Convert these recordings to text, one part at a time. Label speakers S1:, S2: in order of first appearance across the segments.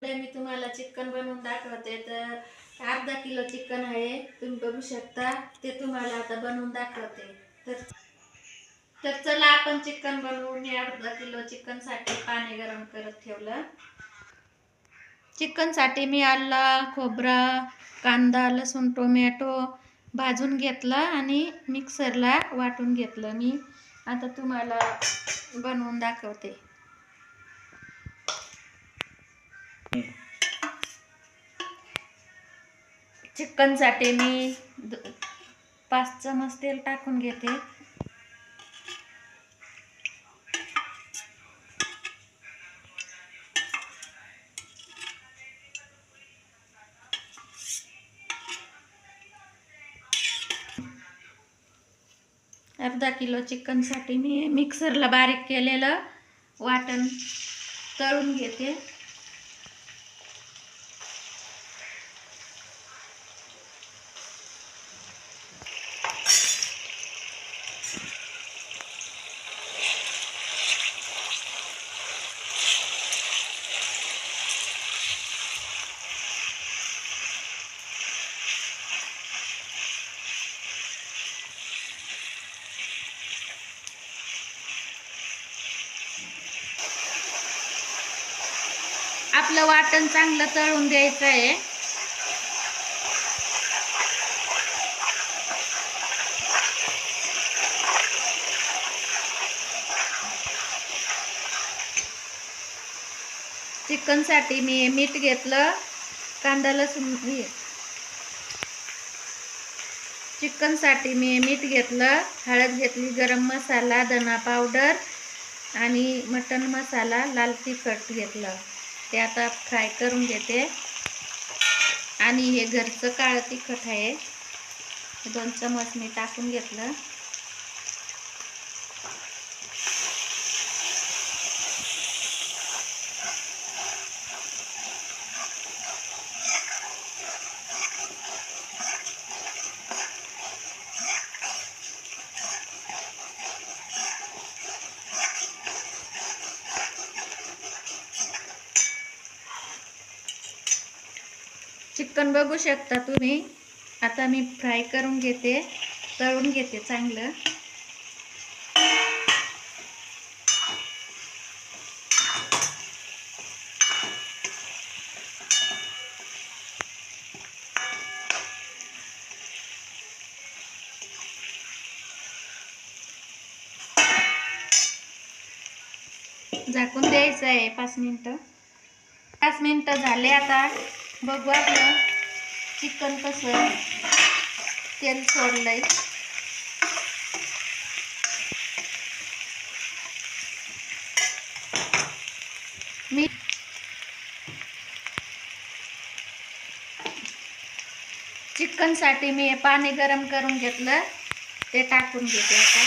S1: उद्या मी तुम्हाला चिकन बनवून दाखवते। तर अर्धा किलो चिकन आहे, तुम्ही बघू शकता। ते तुम्हाला आता बनवून दाखवते। तर तर चला आपण चिकन बनवू। मी अर्धा किलो चिकन साठी पाणी गरम करत ठेवलं। चिकन साठी मी आला, खोबरा, कांदा, लसूण, टोमॅटो भाजून घेतला आणि मिक्सरला वाटून घेतलं मी। आता तुम्हाला बनवून दाखवते। चिकन साठी मी 5 चमच तेल टाकून घेते। अर्धा किलो चिकन साठी मी मिक्सरला बारीक केलेलं वाटण तळून घेते। आपलं वाटण चांगलं तळून द्यायचं आहे। चिकन साठी मी मीठ घेतलं, कांदा लसूण चिकन साठी मी मीठ घेतलं, हळद घेतली, गरम मसाला, धना पावडर आणि मटन मसाला, लाल तिखट घेतलं। ते आता फ्राय करून घेते। आणि हे घरचं काळं तिखट आहे, 2 चमच मी टाकून घेतलं। चिकन बघू शकता तुम्ही। आता मी फ्राय करून घेते, तळून घेते चांगलं। झाकून द्यायचं आहे 5 मिनिटं। 5 मिनिटं झाले। आता बघू आपलं चिकन कसं तेल सोडलंय। मी चिकन साठी मी पाणी गरम करून घेतलं, ते टाकून घेते आता।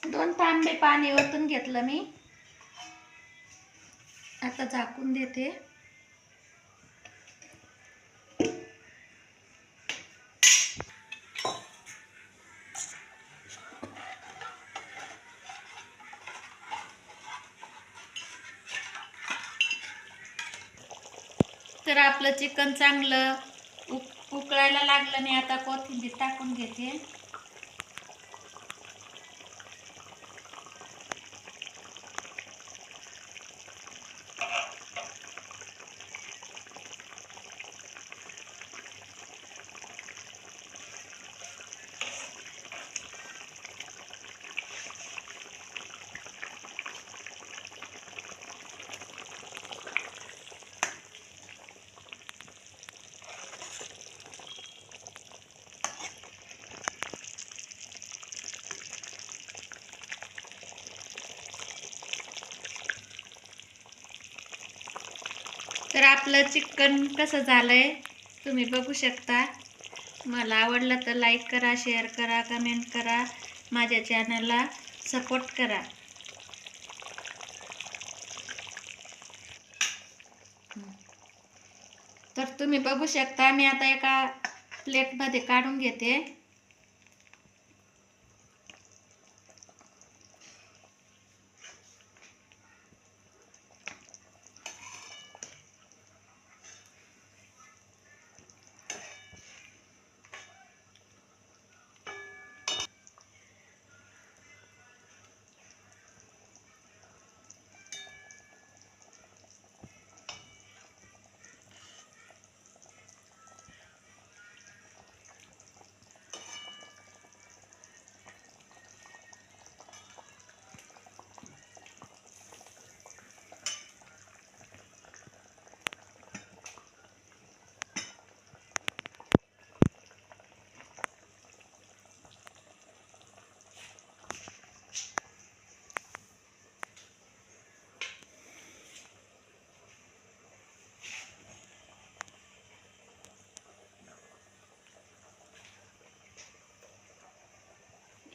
S1: दोन तांबे पाणी ओतून घेतलं मी। आता झाकून देते। तर आपलं चिकन चांगलं उकळायला लागलं। मी आता कोथिंबीर टाकून घेते। तर आपलं चिकन कसं झालंय तुम्ही बघू शकता. मला आवडलं तर लाईक करा, शेअर करा, कमेंट करा, माझ्या चॅनलला सपोर्ट करा. तर तुम्ही बघू शकता मी आता एका प्लेटमध्ये काढून घेते.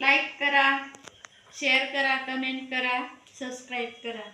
S1: लाईक करा, शेअर करा, कमेंट करा, सबस्क्राईब करा.